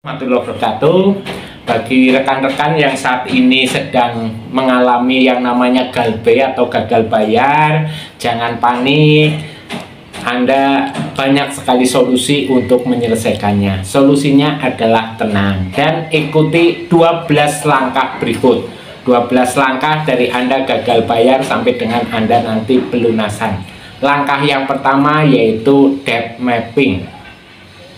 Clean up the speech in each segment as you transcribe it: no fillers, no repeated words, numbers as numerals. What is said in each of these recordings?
Warahmatullahi wabarakatuh. Bagi rekan-rekan yang saat ini sedang mengalami yang namanya galbe atau gagal bayar, jangan panik. Anda banyak sekali solusi untuk menyelesaikannya. Solusinya adalah tenang dan ikuti 12 langkah berikut. 12 langkah dari Anda gagal bayar sampai dengan Anda nanti pelunasan. Langkah yang pertama yaitu debt mapping.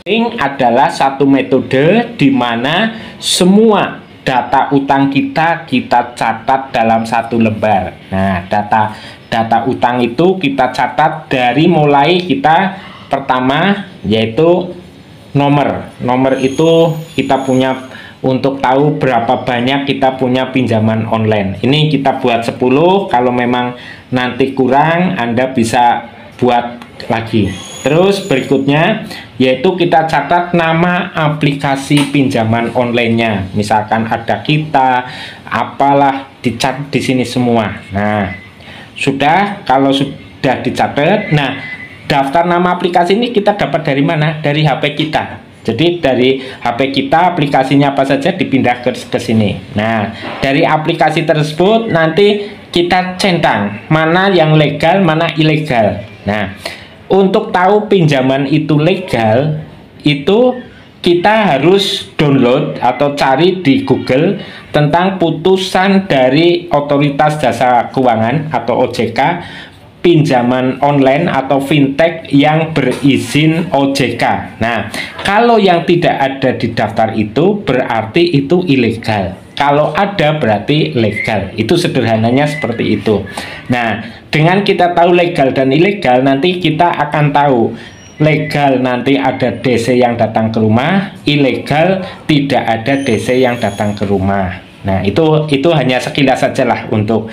Ini adalah satu metode di mana semua data utang kita catat dalam satu lembar. Nah, data utang itu kita catat dari mulai kita pertama yaitu nomor. Nomor itu kita punya untuk tahu berapa banyak kita punya pinjaman online. Ini kita buat 10, kalau memang nanti kurang Anda bisa buat lagi. Terus berikutnya yaitu kita catat nama aplikasi pinjaman online-nya. Misalkan ada kita, apalah, dicatat di sini semua. Nah, sudah, kalau sudah dicatat, nah daftar nama aplikasi ini kita dapat dari mana? Dari HP kita. Jadi dari HP kita aplikasinya apa saja dipindah ke sini. Nah, dari aplikasi tersebut nanti kita centang mana yang legal, mana ilegal. Nah, untuk tahu pinjaman itu legal, itu kita harus download atau cari di Google tentang putusan dari Otoritas Jasa Keuangan atau OJK, pinjaman online atau fintech yang berizin OJK. Nah, kalau yang tidak ada di daftar itu berarti itu ilegal. Kalau ada berarti legal. Itu sederhananya seperti itu. Nah, dengan kita tahu legal dan ilegal, nanti kita akan tahu legal nanti ada DC yang datang ke rumah, ilegal tidak ada DC yang datang ke rumah. Nah, itu hanya sekilas saja lah untuk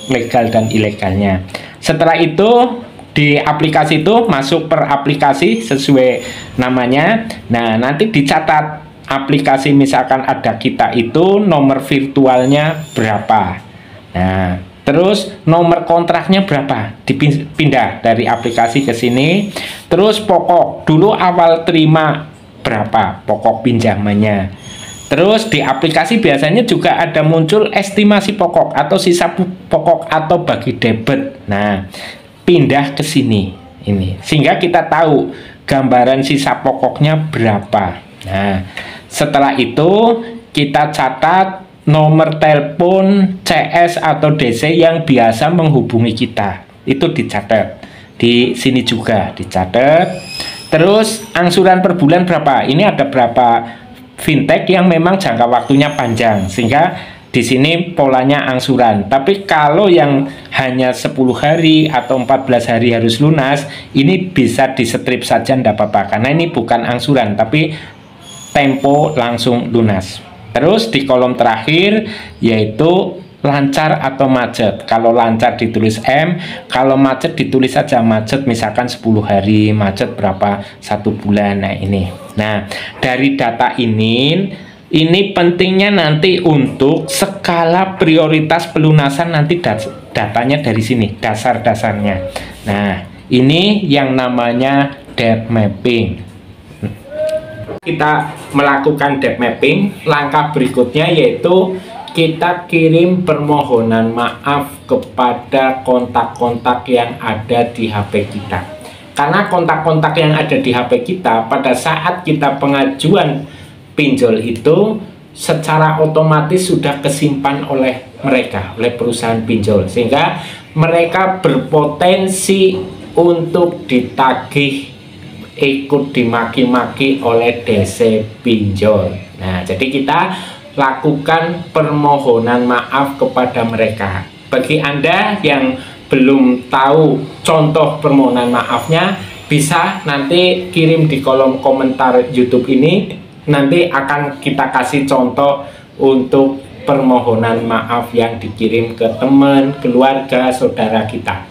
legal dan ilegalnya. Setelah itu di aplikasi itu masuk per aplikasi sesuai namanya. Nah, nanti dicatat aplikasi, misalkan ada kita itu nomor virtualnya berapa. Nah, terus nomor kontraknya berapa, dipindah dari aplikasi ke sini. Terus pokok dulu awal terima berapa pokok pinjamannya. Terus di aplikasi biasanya juga ada muncul estimasi pokok atau sisa pokok atau bagi debit. Nah, pindah ke sini ini sehingga kita tahu gambaran sisa pokoknya berapa. Nah, setelah itu kita catat nomor telepon CS atau DC yang biasa menghubungi kita. Itu dicatat. Di sini juga dicatat. Terus angsuran per bulan berapa? Ini ada berapa fintech yang memang jangka waktunya panjang sehingga di sini polanya angsuran. Tapi kalau yang hanya 10 hari atau 14 hari harus lunas, ini bisa di strip saja tidak apa-apa karena ini bukan angsuran tapi tempo langsung lunas. Terus di kolom terakhir yaitu lancar atau macet. Kalau lancar ditulis M, kalau macet ditulis saja macet, misalkan 10 hari, macet berapa, 1 bulan. Nah, ini. Nah, dari data ini pentingnya nanti untuk skala prioritas pelunasan, nanti datanya dari sini, dasar-dasarnya. Nah, ini yang namanya debt mapping. Kita melakukan debt mapping, langkah berikutnya yaitu kita kirim permohonan maaf kepada kontak-kontak yang ada di HP kita. Karena kontak-kontak yang ada di HP kita pada saat kita pengajuan pinjol itu secara otomatis sudah kesimpan oleh mereka, oleh perusahaan pinjol, sehingga mereka berpotensi untuk ditagih, ikut dimaki-maki oleh DC pinjol. Nah, jadi kita lakukan permohonan maaf kepada mereka. Bagi Anda yang belum tahu contoh permohonan maafnya, bisa nanti kirim di kolom komentar YouTube ini. Nanti akan kita kasih contoh untuk permohonan maaf yang dikirim ke teman, keluarga, saudara kita.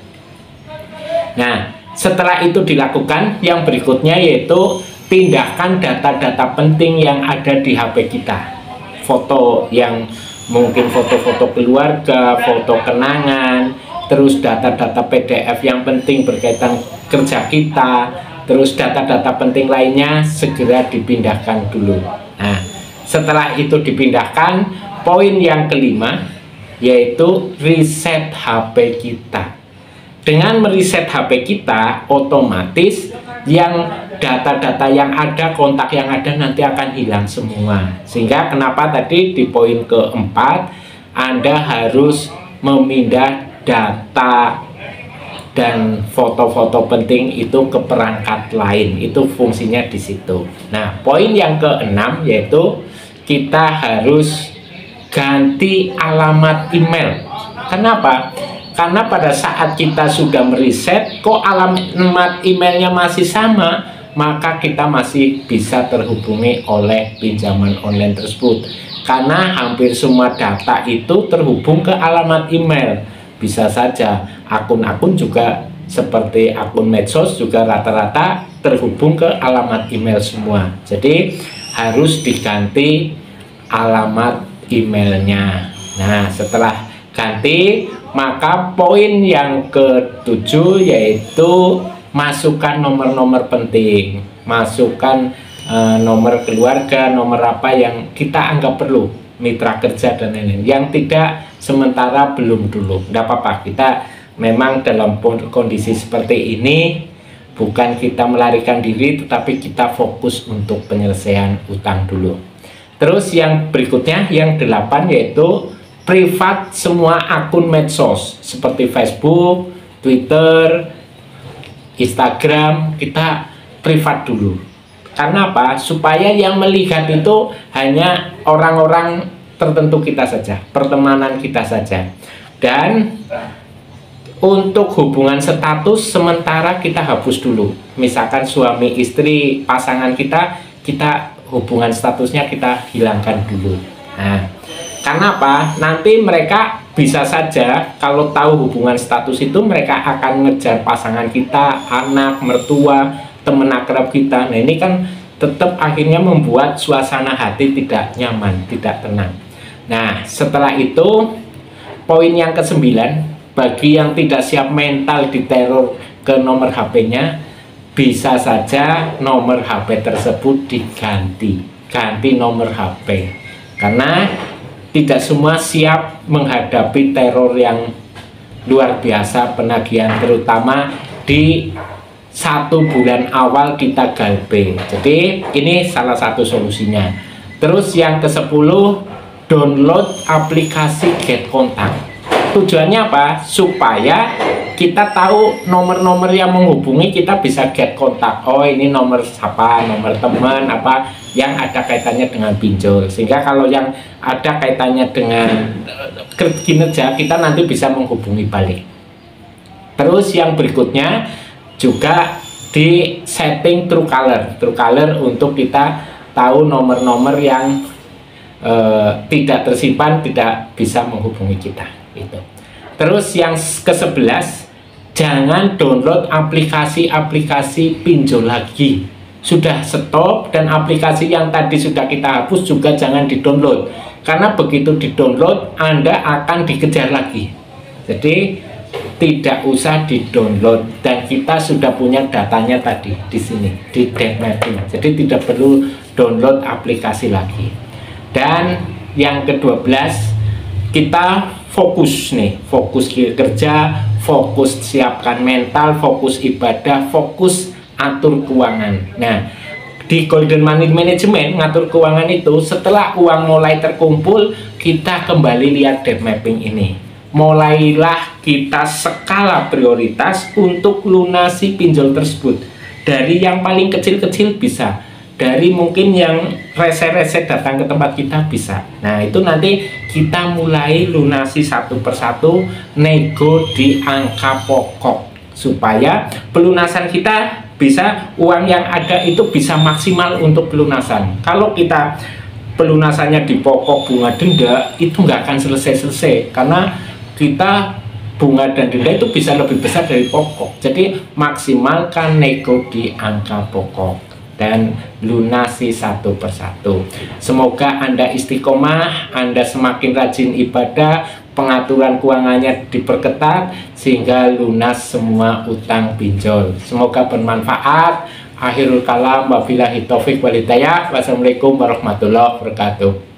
Nah, setelah itu dilakukan, yang berikutnya yaitu pindahkan data-data penting yang ada di HP kita. Foto yang mungkin foto-foto keluarga, foto kenangan, terus data-data PDF yang penting berkaitan kerja kita, terus data-data penting lainnya segera dipindahkan dulu. Nah, setelah itu dipindahkan, poin yang kelima yaitu reset HP kita. Dengan mereset HP kita, otomatis yang data-data yang ada, kontak yang ada nanti akan hilang semua. Sehingga kenapa tadi di poin keempat Anda harus memindah data dan foto-foto penting itu ke perangkat lain. Itu fungsinya di situ. Nah, poin yang keenam yaitu kita harus ganti alamat email. Kenapa? Karena pada saat kita sudah mereset, kok alamat emailnya masih sama, maka kita masih bisa terhubungi oleh pinjaman online tersebut. Karena hampir semua data itu terhubung ke alamat email. Bisa saja akun-akun juga seperti akun medsos juga rata-rata terhubung ke alamat email semua. Jadi harus diganti alamat emailnya. Nah, setelah ganti, maka poin yang ketujuh yaitu masukkan nomor-nomor penting, masukkan nomor keluarga, nomor apa yang kita anggap perlu, mitra kerja dan lain-lain. Yang tidak sementara belum dulu, tidak apa-apa. Kita memang dalam kondisi seperti ini bukan kita melarikan diri, tetapi kita fokus untuk penyelesaian utang dulu. Terus yang berikutnya, yang 8 yaitu privat semua akun medsos seperti Facebook, Twitter, Instagram, kita privat dulu. Karena apa? Supaya yang melihat itu hanya orang-orang tertentu kita saja, pertemanan kita saja. Dan untuk hubungan status sementara kita hapus dulu. Misalkan suami istri pasangan kita hubungan statusnya kita hilangkan dulu. Nah, karena apa? Nanti mereka bisa saja kalau tahu hubungan status itu mereka akan ngejar pasangan kita, anak, mertua, teman akrab kita. Nah, ini kan tetap akhirnya membuat suasana hati tidak nyaman, tidak tenang. Nah, setelah itu poin yang ke-9, bagi yang tidak siap mental diteror ke nomor HP-nya, bisa saja nomor HP tersebut diganti, ganti nomor HP. Karena tidak semua siap menghadapi teror yang luar biasa penagihan, terutama di 1 bulan awal kita galbe. Jadi ini salah satu solusinya. Terus yang ke-10, download aplikasi Get Kontak. Tujuannya apa? Supaya kita tahu nomor-nomor yang menghubungi kita bisa get kontak. Oh, ini nomor siapa, nomor teman apa yang ada kaitannya dengan pinjol. Sehingga kalau yang ada kaitannya dengan kinerja kita nanti bisa menghubungi balik. Terus yang berikutnya juga di setting Truecaller untuk kita tahu nomor-nomor yang tidak tersimpan, tidak bisa menghubungi kita. Itu. Terus yang ke-11, jangan download aplikasi-aplikasi pinjol lagi. Sudah stop, dan aplikasi yang tadi sudah kita hapus juga jangan di-download. Karena begitu di-download Anda akan dikejar lagi. Jadi tidak usah di-download, dan kita sudah punya datanya tadi di sini di debt mapping. Jadi tidak perlu download aplikasi lagi. Dan yang ke-12, kita fokus nih, fokus kerja, fokus siapkan mental, fokus ibadah, fokus atur keuangan. Nah, di Golden Money Management ngatur keuangan itu setelah uang mulai terkumpul, kita kembali lihat debt mapping ini. Mulailah kita skala prioritas untuk lunasi pinjol tersebut. Dari yang paling kecil-kecil bisa, dari mungkin yang rese-rese datang ke tempat kita bisa. Nah, itu nanti kita mulai lunasi satu persatu, nego di angka pokok supaya pelunasan kita bisa, uang yang ada itu bisa maksimal untuk pelunasan. Kalau kita pelunasannya di pokok bunga denda, itu nggak akan selesai-selesai karena kita bunga dan denda itu bisa lebih besar dari pokok. Jadi maksimalkan nego di angka pokok dan lunasi satu persatu. Semoga Anda istiqomah, Anda semakin rajin ibadah, pengaturan keuangannya diperketat sehingga lunas semua utang pinjol. Semoga bermanfaat. Akhirul kalam, wabillahi taufik walhidayah. Wassalamualaikum warahmatullahi wabarakatuh.